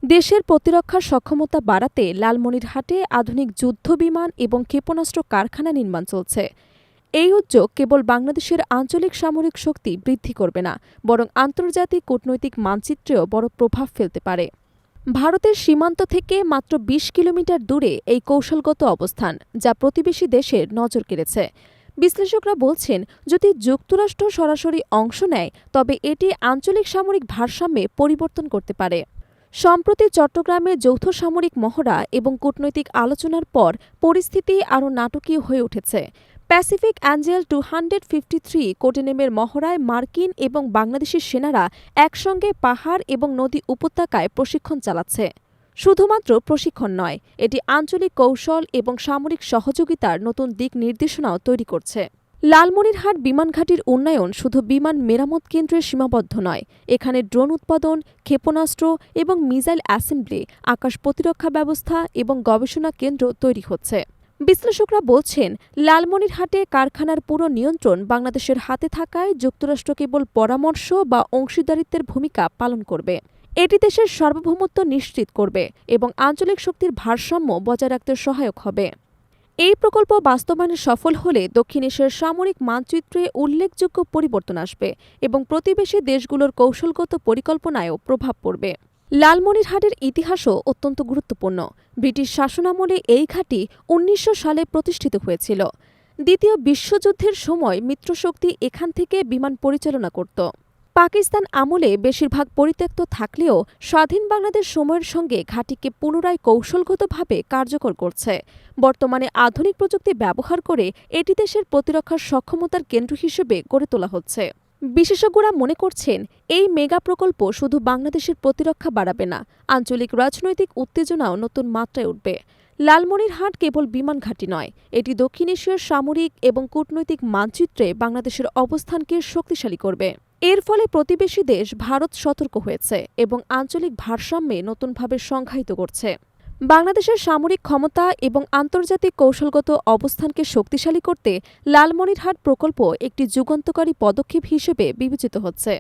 দেশের প্রতিরক্ষা সক্ষমতা বাড়াতে লালমনিরহাটে আধুনিক যুদ্ধবিমান এবং ক্ষেপণাস্ত্র কারখানা নির্মাণ চলছে। এই উদ্যোগ কেবল বাংলাদেশের আঞ্চলিক সামরিক শক্তি বৃদ্ধি করবে না, বরং আন্তর্জাতিক কূটনৈতিক মানচিত্রেও বড় প্রভাব ফেলতে পারে। ভারতের সীমান্ত থেকে মাত্র ২০ কিলোমিটার দূরে এই কৌশলগত অবস্থান, যা প্রতিবেশী দেশের নজর কেড়েছে। বিশ্লেষকরা বলছেন, যদি যুক্তরাষ্ট্র সরাসরি অংশ নেয় তবে এটি আঞ্চলিক সামরিক ভারসাম্যে পরিবর্তন করতে পারে। সম্প্রতি চট্টগ্রামে যৌথ সামরিক মহড়া এবং কূটনৈতিক আলোচনার পর পরিস্থিতি আরও নাটকীয় হয়ে উঠেছে। প্যাসিফিক অ্যাঞ্জেল 253 কোডেনেমের মহড়ায় মার্কিন এবং বাংলাদেশি সেনারা একসঙ্গে পাহাড় এবং নদী উপত্যকায় প্রশিক্ষণ চালাচ্ছে। শুধুমাত্র প্রশিক্ষণ নয়, এটি আঞ্চলিক কৌশল এবং সামরিক সহযোগিতার নতুন দিক নির্দেশনাও তৈরি করছে। লালমনিরহাট বিমানঘাটির উন্নয়ন শুধু বিমান মেরামত কেন্দ্রে সীমাবদ্ধ নয়, এখানে ড্রোন উৎপাদন, ক্ষেপণাস্ত্র এবং মিসাইল অ্যাসেম্বলি, আকাশ প্রতিরক্ষা ব্যবস্থা এবং গবেষণা কেন্দ্র তৈরি হচ্ছে। বিশ্লেষকরা বলছেন, লালমনিরহাটে কারখানার পুরো নিয়ন্ত্রণ বাংলাদেশের হাতে থাকায় যুক্তরাষ্ট্র কেবল পরামর্শ বা অংশীদারিত্বের ভূমিকা পালন করবে। এটি দেশের সার্বভৌমত্ব নিশ্চিত করবে এবং আঞ্চলিক শক্তির ভারসাম্য বজায় রাখতে সহায়ক হবে। এই প্রকল্প বাস্তবায়নে সফল হলে দক্ষিণ এশিয়ার সামরিক মানচিত্রে উল্লেখযোগ্য পরিবর্তন আসবে এবং প্রতিবেশী দেশগুলোর কৌশলগত পরিকল্পনায়ও প্রভাব পড়বে। লালমনিরহাটের ইতিহাসও অত্যন্ত গুরুত্বপূর্ণ। ব্রিটিশ শাসনামলে এই ঘাঁটি ১৯০০ সালে প্রতিষ্ঠিত হয়েছিল। দ্বিতীয় বিশ্বযুদ্ধের সময় মিত্রশক্তি এখান থেকে বিমান পরিচালনা করত। পাকিস্তান আমলে বেশিরভাগ পরিত্যক্ত থাকলেও স্বাধীন বাংলাদেশ সময়ের সঙ্গে ঘাঁটিকে পুনরায় কৌশলগতভাবে কার্যকর করছে। বর্তমানে আধুনিক প্রযুক্তি ব্যবহার করে এটি দেশের প্রতিরক্ষার সক্ষমতার কেন্দ্র হিসেবে গড়ে তোলা হচ্ছে। বিশেষজ্ঞরা মনে করছেন, এই মেগা প্রকল্প শুধু বাংলাদেশের প্রতিরক্ষা বাড়াবে না, আঞ্চলিক রাজনৈতিক উত্তেজনাও নতুন মাত্রায় উঠবে। লালমনিরহাট কেবল বিমান ঘাঁটি নয়, এটি দক্ষিণ এশিয়ার সামরিক এবং কূটনৈতিক মানচিত্রে বাংলাদেশের অবস্থানকে শক্তিশালী করবে। এর ফলে প্রতিবেশী দেশ ভারত সতর্ক হয়েছে এবং আঞ্চলিক ভারসাম্যে নতুনভাবে সংজ্ঞায়িত করছে। বাংলাদেশের সামরিক ক্ষমতা এবং আন্তর্জাতিক কৌশলগত অবস্থানকে শক্তিশালী করতে লালমনিরহাট প্রকল্প একটি যুগান্তকারী পদক্ষেপ হিসেবে বিবেচিত হচ্ছে।